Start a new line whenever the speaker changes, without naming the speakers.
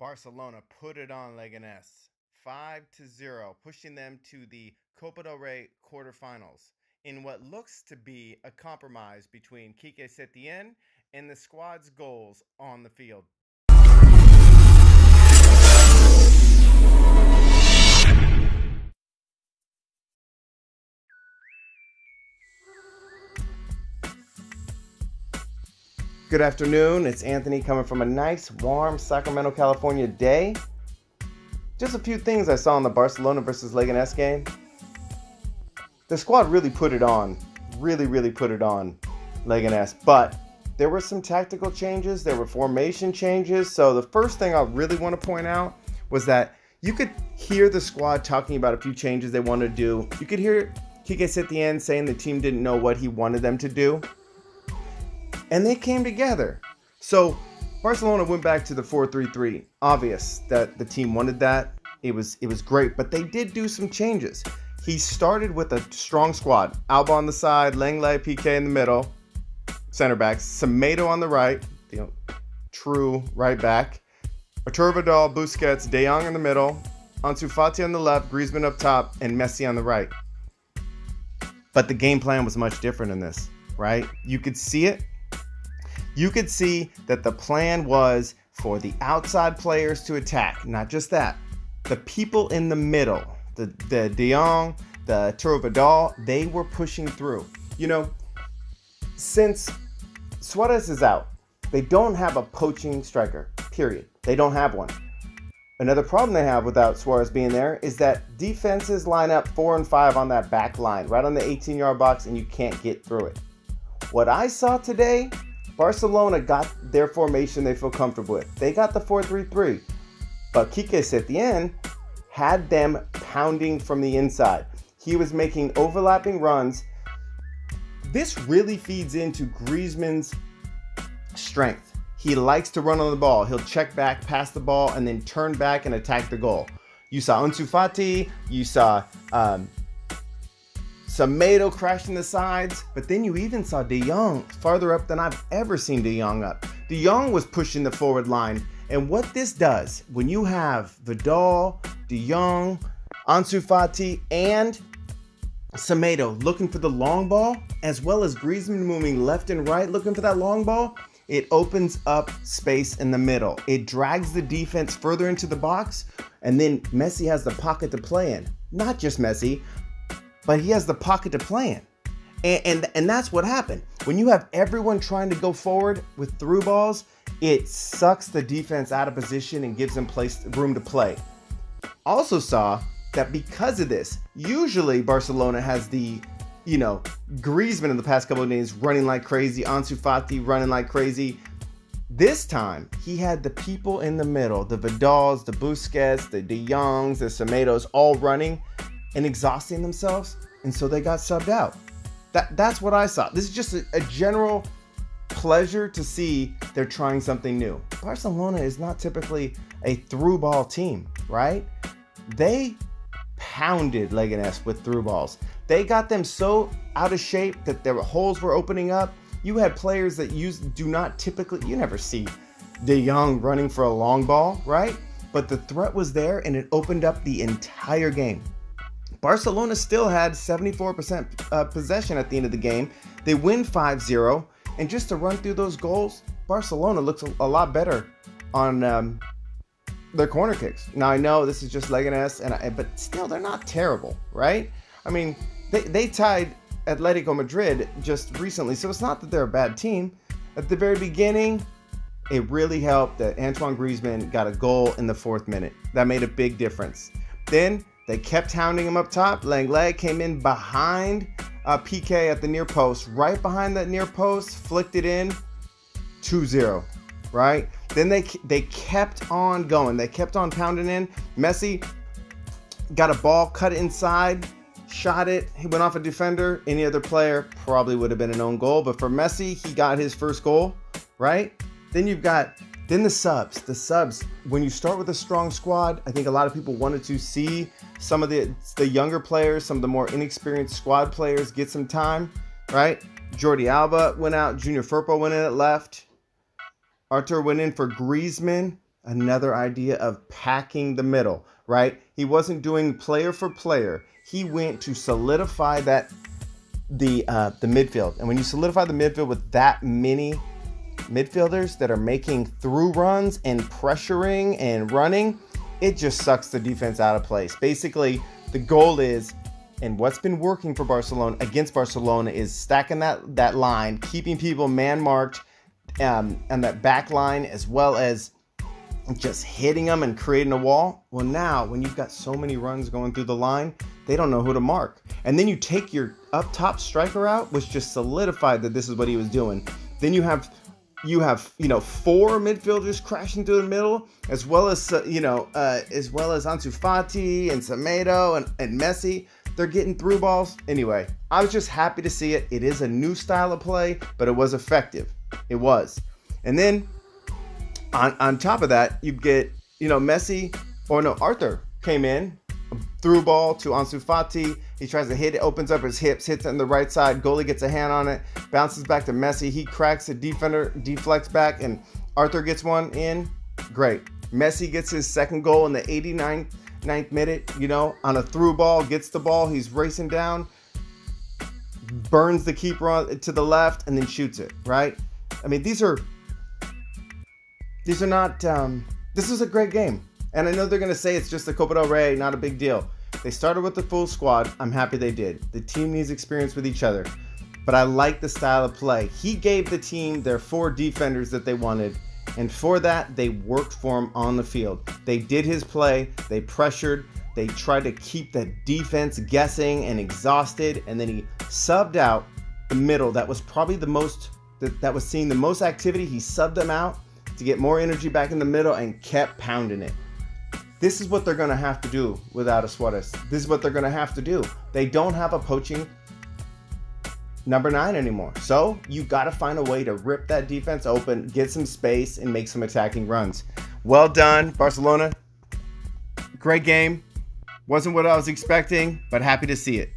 Barcelona put it on Leganes 5-0, pushing them to the Copa del Rey quarterfinals in what looks to be a compromise between Quique Setien and the squad's goals on the field. Good afternoon, it's Anthony coming from a nice, warm Sacramento, California day. Just a few things I saw in the Barcelona versus Leganes game. The squad really put it on, really put it on Leganes, but there were some tactical changes, there were formation changes. So the first thing I really want to point out was that you could hear the squad talking about a few changes they wanted to do. You could hear Quique Setien saying the team didn't know what he wanted them to do. And they came together. So Barcelona went back to the 4-3-3. Obvious that the team wanted that. It was great, but they did do some changes. He started with a strong squad. Alba on the side, Lenglet, Piqué in the middle, center backs, Semedo on the right, true right back, Arturo Vidal, Busquets, De Jong in the middle, Ansu Fati on the left, Griezmann up top, and Messi on the right. But the game plan was much different in this, right? You could see it. You could see that the plan was for the outside players to attack. Not just that. The people in the middle, the De Jong, the Arturo Vidal, they were pushing through. You know, since Suarez is out, they don't have a poaching striker, period. They don't have one. Another problem they have without Suarez being there is that defenses line up 4 and 5 on that back line, right on the 18-yard box, and you can't get through it. What I saw today, Barcelona got their formation they feel comfortable with. They got the 4-3-3. But Quique Setien had them pounding from the inside. He was making overlapping runs. This really feeds into Griezmann's strength. He likes to run on the ball. He'll check back, pass the ball, and then turn back and attack the goal. You saw Ansu Fati. You saw Semedo crashing the sides, but then you even saw De Jong farther up than I've ever seen De Jong up. De Jong was pushing the forward line, and what this does, when you have Vidal, De Jong, Ansu Fati, and Semedo looking for the long ball, as well as Griezmann moving left and right looking for that long ball, it opens up space in the middle. It drags the defense further into the box, and then Messi has the pocket to play in. Not just Messi, but he has the pocket to play in. And that's what happened. When you have everyone trying to go forward with through balls, it sucks the defense out of position and gives them room to play. Also saw that because of this, usually Barcelona has the, Griezmann in the past couple of days running like crazy, Ansu Fati running like crazy. This time, he had the people in the middle, the Vidals, the Busquets, the De Jongs, the Semedos, all running and exhausting themselves, and so they got subbed out. That's what I saw. This is just a general pleasure to see they're trying something new. Barcelona is not typically a through ball team, right? They pounded Leganes with through balls. They got them so out of shape that their holes were opening up. You had players that you never see De Jong running for a long ball, right? But the threat was there and it opened up the entire game. Barcelona still had 74% possession at the end of the game. They win 5-0. And just to run through those goals, Barcelona looks a lot better on their corner kicks. Now, I know this is just Leganes, but still, they're not terrible, right? I mean, they tied Atletico Madrid just recently, so it's not that they're a bad team. At the very beginning, it really helped that Antoine Griezmann got a goal in the 4th minute. That made a big difference. Then they kept hounding him up top. Lenglet came in behind Piqué at the near post. Right behind that near post, flicked it in, 2-0, right? Then they kept on going. They kept on pounding in. Messi got a ball, cut it inside, shot it. He went off a defender. Any other player probably would have been an own goal. But for Messi, he got his first goal, right? Then you've got the subs. The subs, when you start with a strong squad, I think a lot of people wanted to see some of the younger players, some of the more inexperienced squad players get some time, right? Jordi Alba went out. Junior Firpo went in at left. Artur went in for Griezmann. another idea of packing the middle, right? He wasn't doing player for player. He went to solidify the midfield. And when you solidify the midfield with that many midfielders that are making through runs and pressuring and running, it just sucks the defense out of place. Basically, the goal is, and what's been working for Barcelona against Barcelona, is stacking that line, keeping people man marked and that back line, as well as just hitting them and creating a wall. Well, now when you've got so many runs going through the line, they don't know who to mark. And then you take your up top striker out, which just solidified that this is what he was doing. Then you have 4 midfielders crashing through the middle, as well as Ansu Fati and Semedo and Messi. They're getting through balls. Anyway, I was just happy to see it. It is a new style of play, but it was effective. It was. And then on top of that, you get, Arthur came in, through ball to Ansu Fati. He tries to hit it, opens up his hips, hits it on the right side. Goalie gets a hand on it, bounces back to Messi. He cracks the defender, deflects back, and Arthur gets one in. Great. Messi gets his second goal in the 89th minute, on a through ball, gets the ball. He's racing down, burns the keeper to the left, and then shoots it, right? I mean, these are not, this is a great game. And I know they're going to say it's just the Copa del Rey, not a big deal. They started with the full squad. I'm happy they did. The team needs experience with each other. But I like the style of play. He gave the team their 4 defenders that they wanted. And for that, they worked for him on the field. They did his play. They pressured. They tried to keep the defense guessing and exhausted. And then he subbed out the middle. That was probably the most, that was seeing the most activity. He subbed them out to get more energy back in the middle and kept pounding it. This is what they're going to have to do without a Suarez. This is what they're going to have to do. They don't have a poaching number 9 anymore. So you got to find a way to rip that defense open, get some space, and make some attacking runs. Well done, Barcelona. Great game. Wasn't what I was expecting, but happy to see it.